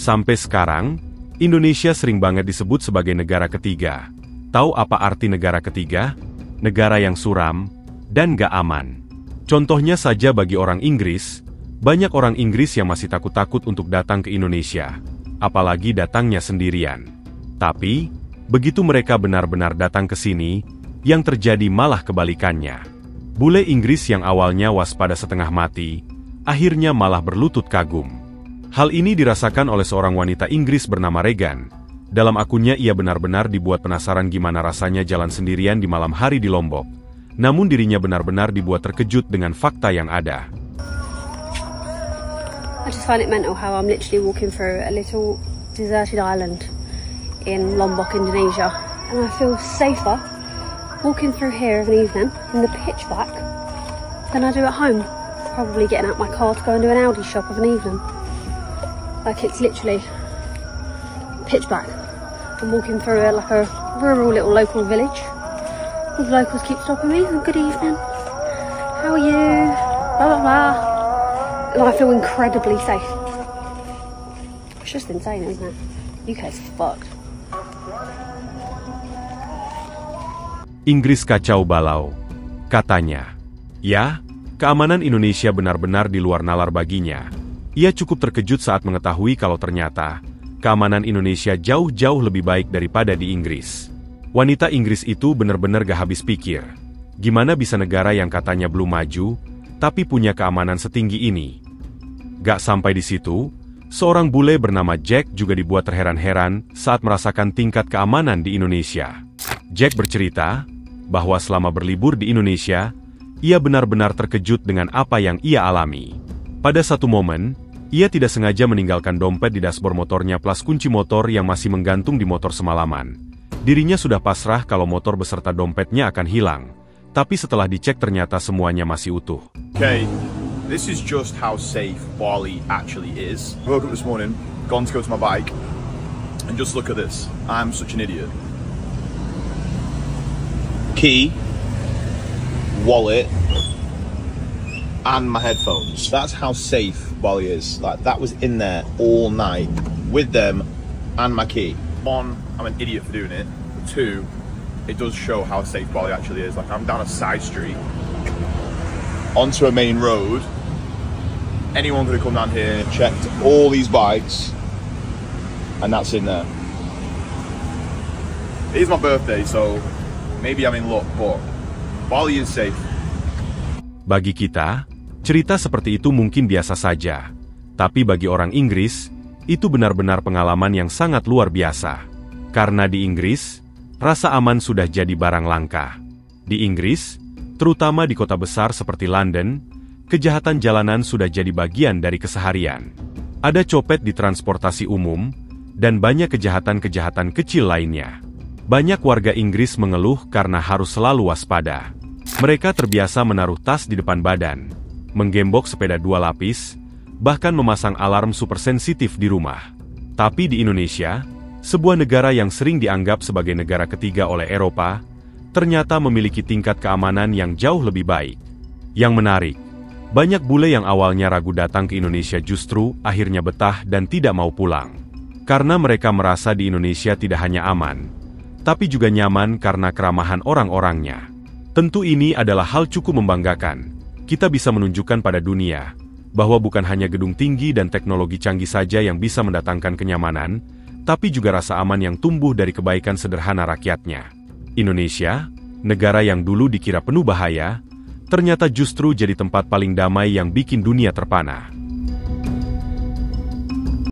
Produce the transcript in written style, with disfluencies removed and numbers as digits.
Sampai sekarang, Indonesia sering banget disebut sebagai negara ketiga. Tahu apa arti negara ketiga? Negara yang suram dan gak aman. Contohnya saja bagi orang Inggris, banyak orang Inggris yang masih takut-takut untuk datang ke Indonesia, apalagi datangnya sendirian. Tapi, begitu mereka benar-benar datang ke sini, yang terjadi malah kebalikannya. Bule Inggris yang awalnya waspada setengah mati, akhirnya malah berlutut kagum. Hal ini dirasakan oleh seorang wanita Inggris bernama Regan. Dalam akunnya ia benar-benar dibuat penasaran gimana rasanya jalan sendirian di malam hari di Lombok. Namun dirinya benar-benar dibuat terkejut dengan fakta yang ada. I just find it mental how I'm literally walking through a little deserted island in Lombok, Indonesia. And I feel safer walking through here of an evening in the pitch black than I do at home. Probably getting out my car to go and do an Aldi shop of an evening. Like it's literally pitch black. I'm walking through like a rural little local village. All the locals keep stopping me. Good evening. How are you? Blah, blah, blah. And I feel incredibly safe. It's just insane, isn't it? UK's fucked. Inggris kacau balau, katanya. Ya, keamanan Indonesia benar-benar di luar nalar baginya. Ia cukup terkejut saat mengetahui kalau ternyata keamanan Indonesia jauh-jauh lebih baik daripada di Inggris. Wanita Inggris itu benar-benar gak habis pikir. Gimana bisa negara yang katanya belum maju, tapi punya keamanan setinggi ini? Gak sampai di situ, seorang bule bernama Jack juga dibuat terheran-heran saat merasakan tingkat keamanan di Indonesia. Jack bercerita bahwa selama berlibur di Indonesia, ia benar-benar terkejut dengan apa yang ia alami. Pada satu momen, ia tidak sengaja meninggalkan dompet di dashboard motornya plus kunci motor yang masih menggantung di motor semalaman. Dirinya sudah pasrah kalau motor beserta dompetnya akan hilang. Tapi setelah dicek ternyata semuanya masih utuh. Okay, this is just how safe Bali actually is. I woke up this morning, gone to go to my bike, and just look at this. I'm such an idiot. Key, wallet, and my headphones. That's how safe Bali is. Like, that was in there all night with them and my key. One, I'm an idiot for doing it. Two, it does show how safe Bali actually is. Like, I'm down a side street onto a main road. Anyone could have come down here, checked all these bikes, and that's in there. It is my birthday, so maybe I'm in luck, but Bali is safe. Bagi kita, cerita seperti itu mungkin biasa saja. Tapi bagi orang Inggris, itu benar-benar pengalaman yang sangat luar biasa. Karena di Inggris, rasa aman sudah jadi barang langka. Di Inggris, terutama di kota besar seperti London, kejahatan jalanan sudah jadi bagian dari keseharian. Ada copet di transportasi umum, dan banyak kejahatan-kejahatan kecil lainnya. Banyak warga Inggris mengeluh karena harus selalu waspada. Mereka terbiasa menaruh tas di depan badan, menggembok sepeda 2 lapis, bahkan memasang alarm super sensitif di rumah. Tapi di Indonesia, sebuah negara yang sering dianggap sebagai negara ketiga oleh Eropa, ternyata memiliki tingkat keamanan yang jauh lebih baik. Yang menarik, banyak bule yang awalnya ragu datang ke Indonesia justru akhirnya betah dan tidak mau pulang. Karena mereka merasa di Indonesia tidak hanya aman, tapi juga nyaman karena keramahan orang-orangnya. Tentu ini adalah hal cukup membanggakan. Kita bisa menunjukkan pada dunia bahwa bukan hanya gedung tinggi dan teknologi canggih saja yang bisa mendatangkan kenyamanan, tapi juga rasa aman yang tumbuh dari kebaikan sederhana rakyatnya. Indonesia, negara yang dulu dikira penuh bahaya, ternyata justru jadi tempat paling damai yang bikin dunia terpana.